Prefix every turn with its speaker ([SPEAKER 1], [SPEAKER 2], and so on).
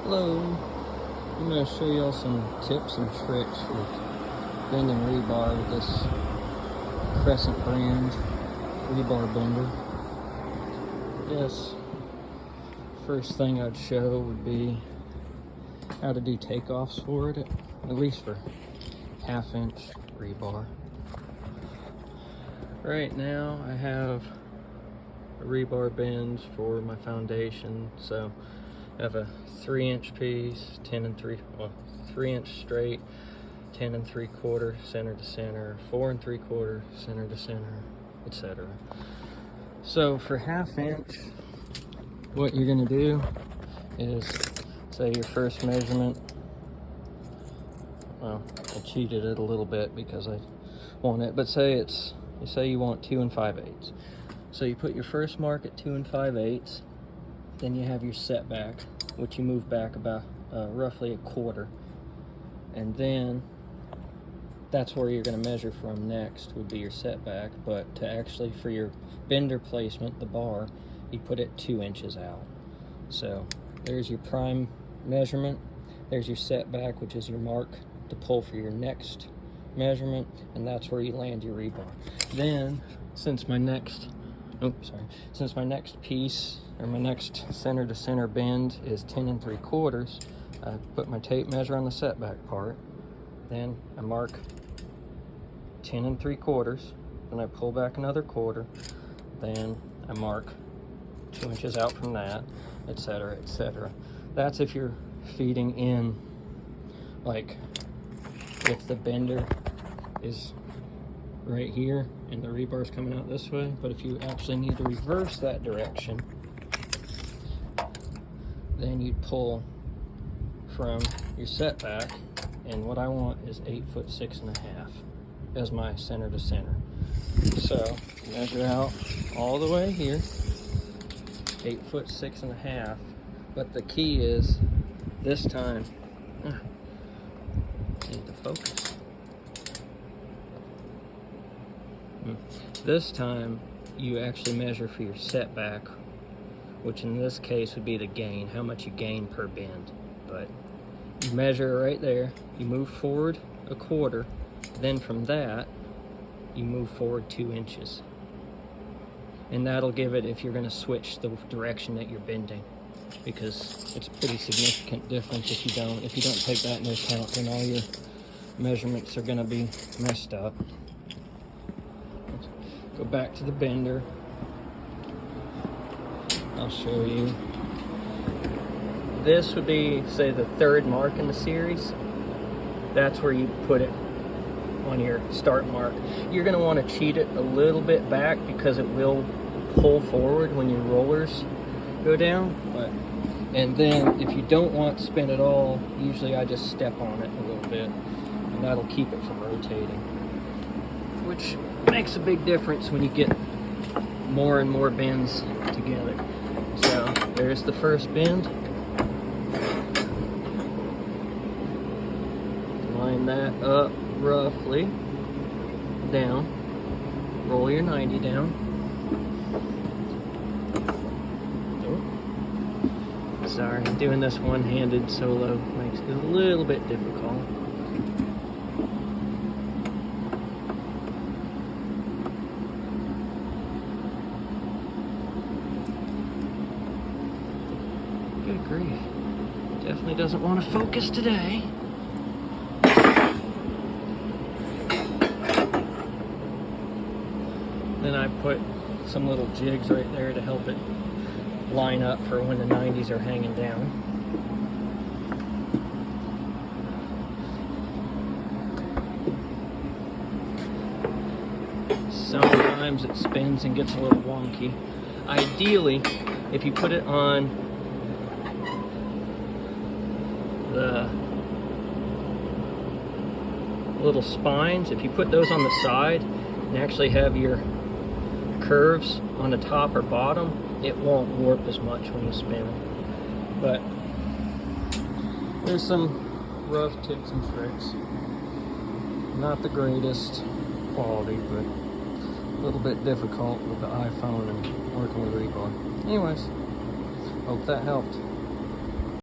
[SPEAKER 1] Hello, I'm going to show y'all some tips and tricks with bending rebar with this Crescent brand rebar bender. Yes, first thing I'd show would be how to do takeoffs for it, at least for 1/2 inch rebar. Right now I have a rebar bend for my foundation, so I have a 3-inch piece, 3-inch straight, 10 3/4 center to center, 4 3/4 center to center, etc. So for 1/2 inch, what you're gonna do is say your first measurement. Well, I cheated it a little bit because I want it, but say you want 2 5/8. So you put your first mark at 2 5/8. Then you have your setback, which you move back about roughly 1/4, and then that's where you're going to measure from next would be your setback. But to actually, for your bender placement, the bar, you put it 2 inches out. So there's your prime measurement, there's your setback, which is your mark to pull for your next measurement, and that's where you land your rebar. Then since my next piece, or my next center to center bend, is 10 3/4, I put my tape measure on the setback part, then I mark 10 3/4, then I pull back another 1/4, then I mark 2 inches out from that, etc., etc. That's if you're feeding in, like if the bender is right here and the rebar is coming out this way. But if you actually need to reverse that direction, then you'd pull from your setback, and what I want is 8'6" and a half as my center to center. So measure out all the way here, 8'6" and a half. But the key is this time, need to focus. This time you actually measure for your setback, which in this case would be the gain, how much you gain per bend. But you measure right there, you move forward 1/4, then from that you move forward 2 inches, and that'll give it, if you're going to switch the direction that you're bending, because it's a pretty significant difference. If you don't take that into account, then all your measurements are going to be messed up. Go back to the bender. I'll show you. This would be, say, the 3rd mark in the series. That's where you put it on your start mark. You're going to want to cheat it a little bit back because it will pull forward when your rollers go down. And then if you don't want to spin at all, usually I just step on it a little bit, and that'll keep it from rotating, which makes a big difference when you get more and more bends together. So there's the first bend. Line that up roughly down. Roll your 90 down. Oh. Sorry, doing this one-handed solo makes it a little bit difficult. Good grief. Definitely doesn't want to focus today. Then I put some little jigs right there to help it line up for when the 90s are hanging down. Sometimes it spins and gets a little wonky. Ideally, if you put it on the little spines, if you put those on the side and actually have your curves on the top or bottom, it won't warp as much when you spin it. But there's some rough tips and tricks. Not the greatest quality, but a little bit difficult with the iPhone and working with rebar. Anyways, hope that helped.